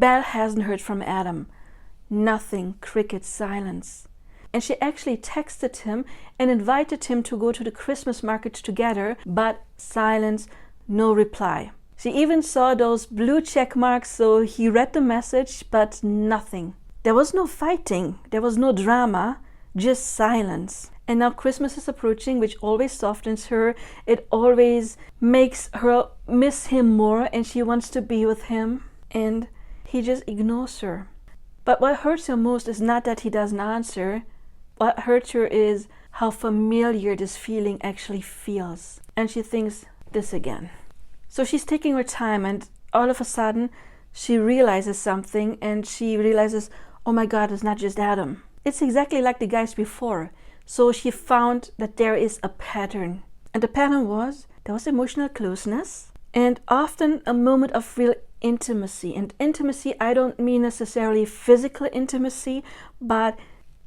Belle hasn't heard from Adam. Nothing, cricket, silence. And she actually texted him and invited him to go to the Christmas market together, but silence, no reply. She even saw those blue check marks, so he read the message, but nothing. There was no fighting, there was no drama, just silence. And now Christmas is approaching, which always softens her. It always makes her miss him more, and she wants to be with him. And he just ignores her. But what hurts her most is not that he doesn't answer. What hurts her is how familiar this feeling actually feels. And she thinks, this again. So she's taking her time, and all of a sudden she realizes something, and she realizes, oh my God, it's not just Adam. It's exactly like the guys before. So she found that there is a pattern. And the pattern was, there was emotional closeness and often a moment of real intimacy. And intimacy, I don't mean necessarily physical intimacy, but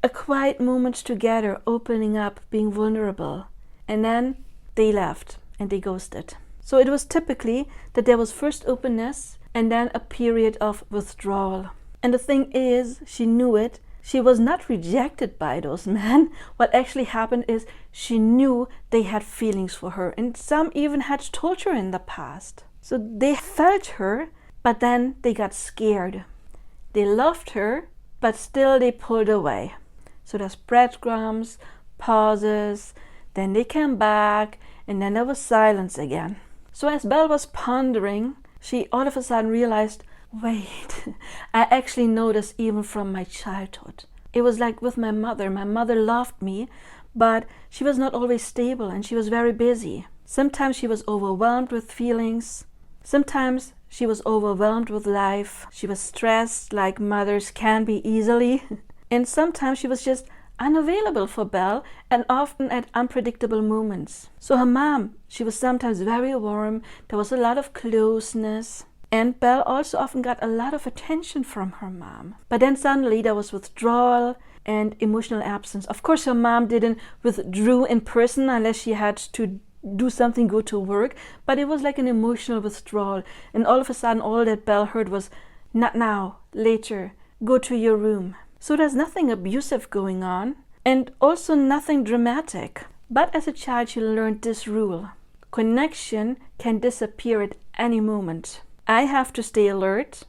a quiet moment together, opening up, being vulnerable. And then they left and they ghosted. So it was typically that there was first openness and then a period of withdrawal. And the thing is, she knew it. She was not rejected by those men. What actually happened is she knew they had feelings for her, and some even had told her in the past. So they felt her, but then they got scared. They loved her, but still they pulled away. So there's breadcrumbs, pauses, then they came back, and then there was silence again. So as Belle was pondering, she all of a sudden realized, wait, I actually know this even from my childhood. It was like with my mother. My mother loved me, but she was not always stable and she was very busy. Sometimes she was overwhelmed with feelings. Sometimes she was overwhelmed with life. She was stressed like mothers can be easily. And sometimes she was just unavailable for Belle and often at unpredictable moments. So her mom, she was sometimes very warm. There was a lot of closeness. And Belle also often got a lot of attention from her mom. But then suddenly there was withdrawal and emotional absence. Of course, her mom didn't withdraw in person unless she had to do something, go to work. But it was like an emotional withdrawal. And all of a sudden, all that Belle heard was, not now, later, go to your room. So there's nothing abusive going on and also nothing dramatic. But as a child, she learned this rule. Connection can disappear at any moment. I have to stay alert,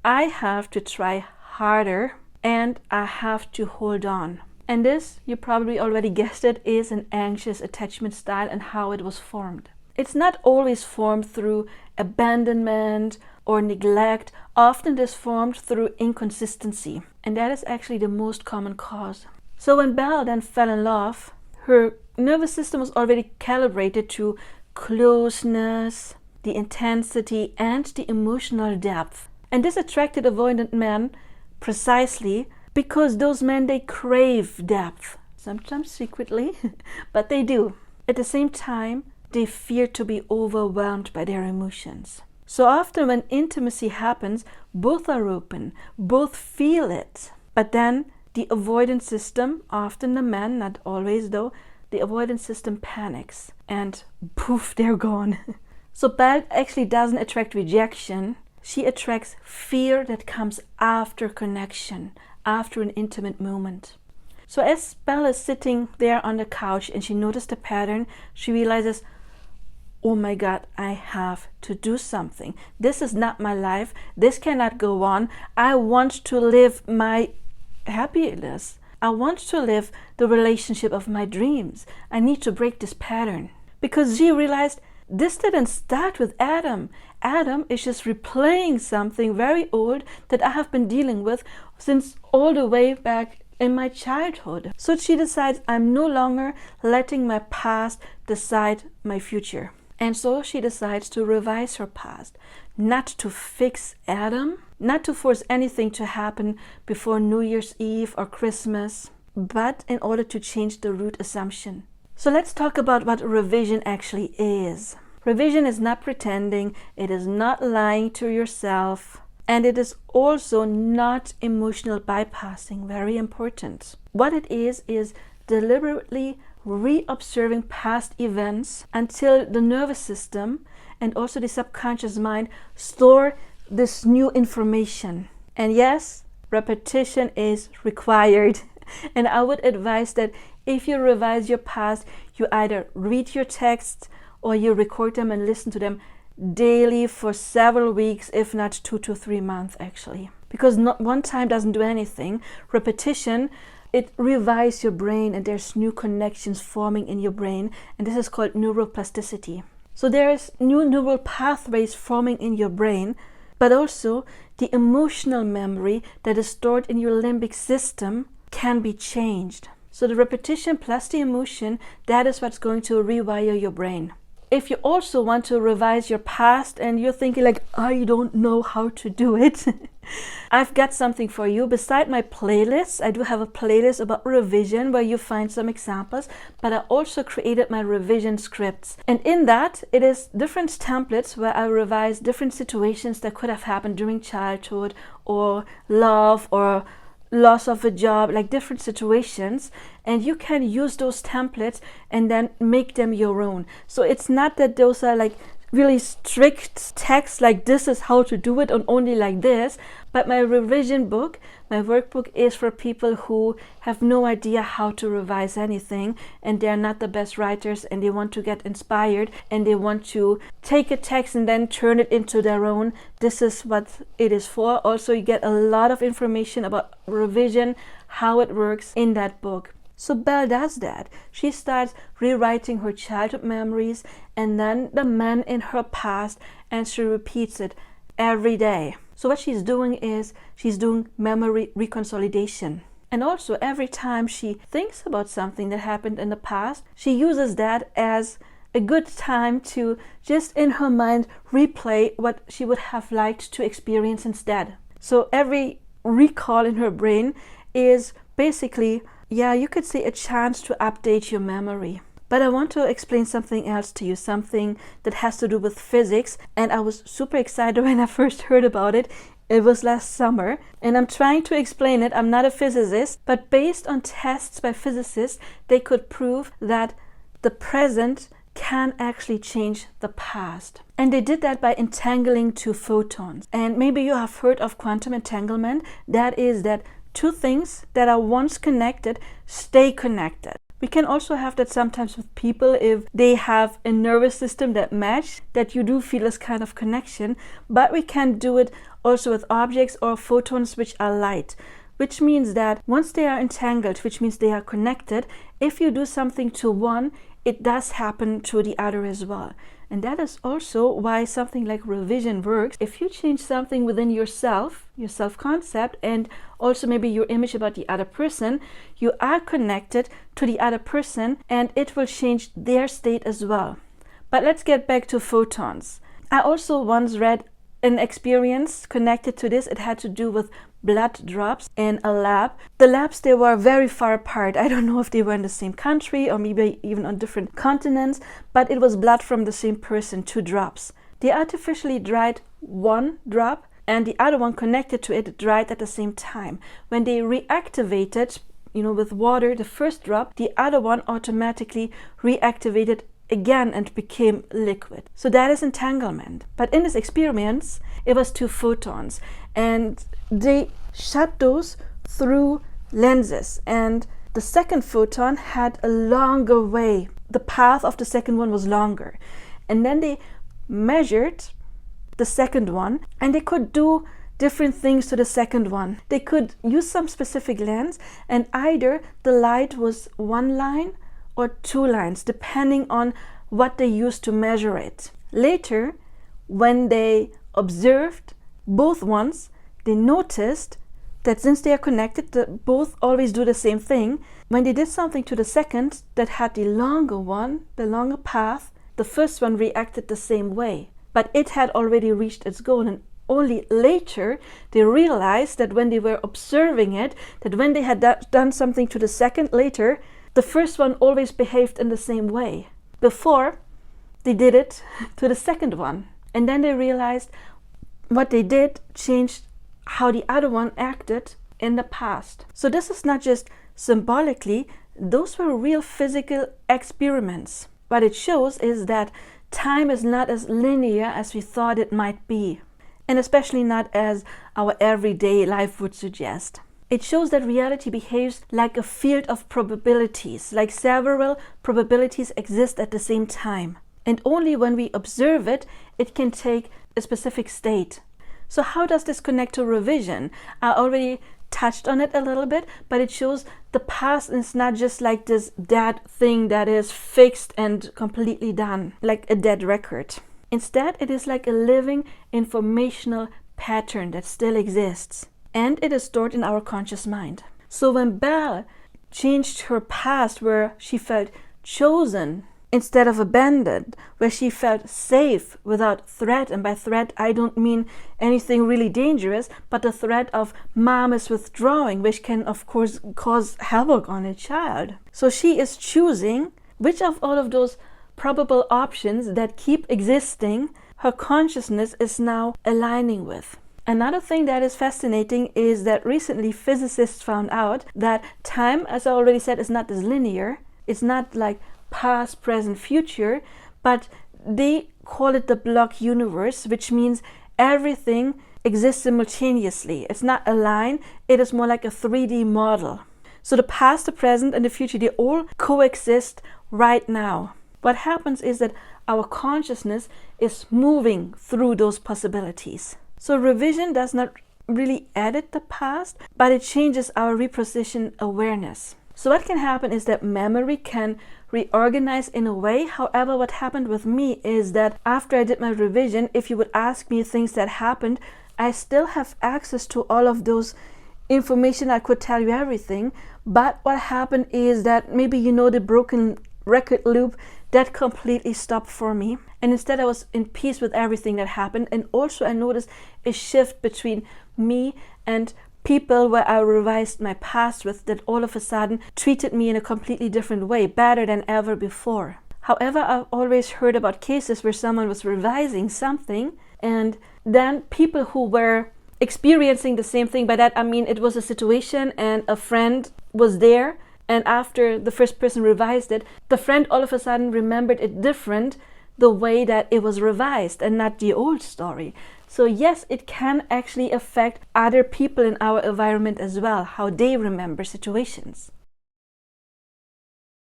I have to try harder, and I have to hold on. And this, you probably already guessed it, is an anxious attachment style and how it was formed. It's not always formed through abandonment or neglect. Often it is formed through inconsistency. And that is actually the most common cause. So when Belle then fell in love, her nervous system was already calibrated to closeness, the intensity, and the emotional depth. And this attracted avoidant men precisely because those men, they crave depth, sometimes secretly, but they do. At the same time, they fear to be overwhelmed by their emotions. So often when intimacy happens, both are open, both feel it. But then the avoidance system, often the man, not always though, the avoidance system panics and poof, they're gone. So Belle actually doesn't attract rejection. She attracts fear that comes after connection, after an intimate moment. So as Belle is sitting there on the couch and she noticed the pattern, she realizes, oh my God, I have to do something. This is not my life. This cannot go on. I want to live my happiness. I want to live the relationship of my dreams. I need to break this pattern. Because she realized this didn't start with Adam. Adam is just replaying something very old that I have been dealing with since all the way back in my childhood. So she decides, I'm no longer letting my past decide my future. And so she decides to revise her past, not to fix Adam, not to force anything to happen before New Year's Eve or Christmas, but in order to change the root assumption. So let's talk about what revision actually is. Revision is not pretending, it is not lying to yourself, and it is also not emotional bypassing, very important. What it is deliberately reobserving past events until the nervous system and also the subconscious mind store this new information. And yes, repetition is required. And I would advise that if you revise your past, you either read your texts or you record them and listen to them daily for several weeks, if not 2 to 3 months actually. Because not one time doesn't do anything. Repetition, it revives your brain and there's new connections forming in your brain, and this is called neuroplasticity. So there is new neural pathways forming in your brain, but also the emotional memory that is stored in your limbic system can be changed. So the repetition plus the emotion, that is what's going to rewire your brain. If you also want to revise your past and you're thinking like, I don't know how to do it, I've got something for you. Beside my playlist, I do have a playlist about revision where you find some examples, but I also created my revision scripts. And in that, it is different templates where I revise different situations that could have happened during childhood or love or loss of a job, like different situations, and you can use those templates and then make them your own. So it's not that those are like really strict texts like this is how to do it and only like this, but my revision book, my workbook, is for people who have no idea how to revise anything and they're not the best writers and they want to get inspired and they want to take a text and then turn it into their own. This is what it is for. Also, you get a lot of information about revision, how it works in that book. So Belle does that. She starts rewriting her childhood memories and then the men in her past, and she repeats it every day. So what she's doing is she's doing memory reconsolidation. And also every time she thinks about something that happened in the past, she uses that as a good time to just in her mind replay what she would have liked to experience instead. So every recall in her brain is basically, yeah, you could say a chance to update your memory. But I want to explain something else to you, something that has to do with physics. And I was super excited when I first heard about it. It was last summer. And I'm trying to explain it. I'm not a physicist. But based on tests by physicists, they could prove that the present can actually change the past. And they did that by entangling two photons. And maybe you have heard of quantum entanglement. That is that two things that are once connected stay connected. We can also have that sometimes with people if they have a nervous system that match, that you do feel this kind of connection. But we can do it also with objects or photons which are light, which means that once they are entangled, which means they are connected, if you do something to one, it does happen to the other as well. And that is also why something like revision works. If you change something within yourself, your self-concept, and also maybe your image about the other person, you are connected to the other person and it will change their state as well. But let's get back to photons. I also once read an experience connected to this. It had to do with blood drops in a lab. The labs, they were very far apart. I don't know if they were in the same country or maybe even on different continents, but it was blood from the same person, 2 drops. They artificially dried 1 drop and the other one connected to it dried at the same time. When they reactivated, with water, the first drop, the other one automatically reactivated again and became liquid. So that is entanglement. But in this experiment, it was 2 photons and they shot those through lenses, and the second photon had a longer way. The path of the second one was longer. And then they measured the second one and they could do different things to the second one. They could use some specific lens and either the light was 1 line or 2 lines, depending on what they used to measure it. Later, when they observed both ones, they noticed that since they are connected, both always do the same thing. When they did something to the second that had the longer one, the longer path, the first one reacted the same way. But it had already reached its goal, and only later they realized that when they were observing it, that when they had done something to the second later, the first one always behaved in the same way. Before, they did it to the second one. And then they realized what they did changed how the other one acted in the past. So this is not just symbolically, those were real physical experiments. What it shows is that time is not as linear as we thought it might be. and especially not as our everyday life would suggest. It shows that reality behaves like a field of probabilities, like several probabilities exist at the same time. And only when we observe it, it can take a specific state. So how does this connect to revision? I already touched on it a little bit, but it shows the past is not just like this dead thing that is fixed and completely done, like a dead record. Instead, it is like a living informational pattern that still exists. And it is stored in our conscious mind. So when Belle changed her past, where she felt chosen instead of abandoned, where she felt safe without threat, and by threat I don't mean anything really dangerous, but the threat of mom is withdrawing, which can of course cause havoc on a child. So she is choosing which of all of those probable options that keep existing her consciousness is now aligning with. Another thing that is fascinating is that recently physicists found out that time, as I already said, is not as linear. It's not like past, present, future, but they call it the block universe, which means everything exists simultaneously. It's not a line, it is more like a 3D model. So the past, the present, and the future, they all coexist right now. What happens is that our consciousness is moving through those possibilities. So revision does not really edit the past, but it changes our reposition awareness. So what can happen is that memory can reorganize in a way. However, what happened with me is that after I did my revision, if you would ask me things that happened, I still have access to all of those information. I could tell you everything, but what happened is that maybe you know the broken record loop that completely stopped for me, and instead I was in peace with everything that happened. And also I noticed a shift between me and people where I revised my past with, that all of a sudden treated me in a completely different way, better than ever before. However, I've always heard about cases where someone was revising something and then people who were experiencing the same thing. By that I mean it was a situation and a friend was there, and after the first person revised it, the friend all of a sudden remembered it different, the way that it was revised and not the old story. So yes, it can actually affect other people in our environment as well, how they remember situations.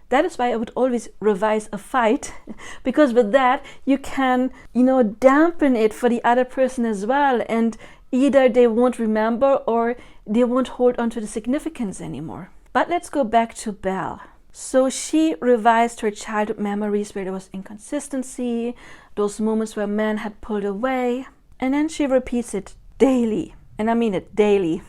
That is why I would always revise a fight, because with that you can, dampen it for the other person as well, and either they won't remember or they won't hold on to the significance anymore. But let's go back to Belle. So she revised her childhood memories where there was inconsistency, those moments where man had pulled away, and then she repeats it daily, and I mean it daily,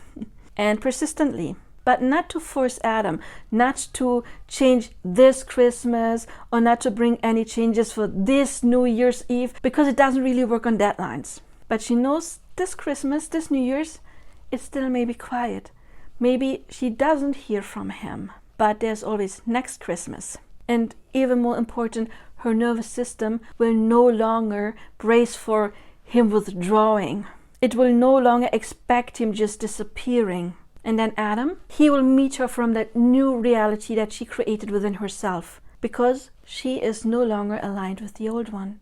and persistently. But not to force Adam, not to change this Christmas, or not to bring any changes for this New Year's Eve, because it doesn't really work on deadlines. But she knows this Christmas, this New Year's, it still may be quiet. Maybe she doesn't hear from him, but there's always next Christmas. And even more important, her nervous system will no longer brace for him withdrawing. It will no longer expect him just disappearing. And then Adam, he will meet her from that new reality that she created within herself, because she is no longer aligned with the old one.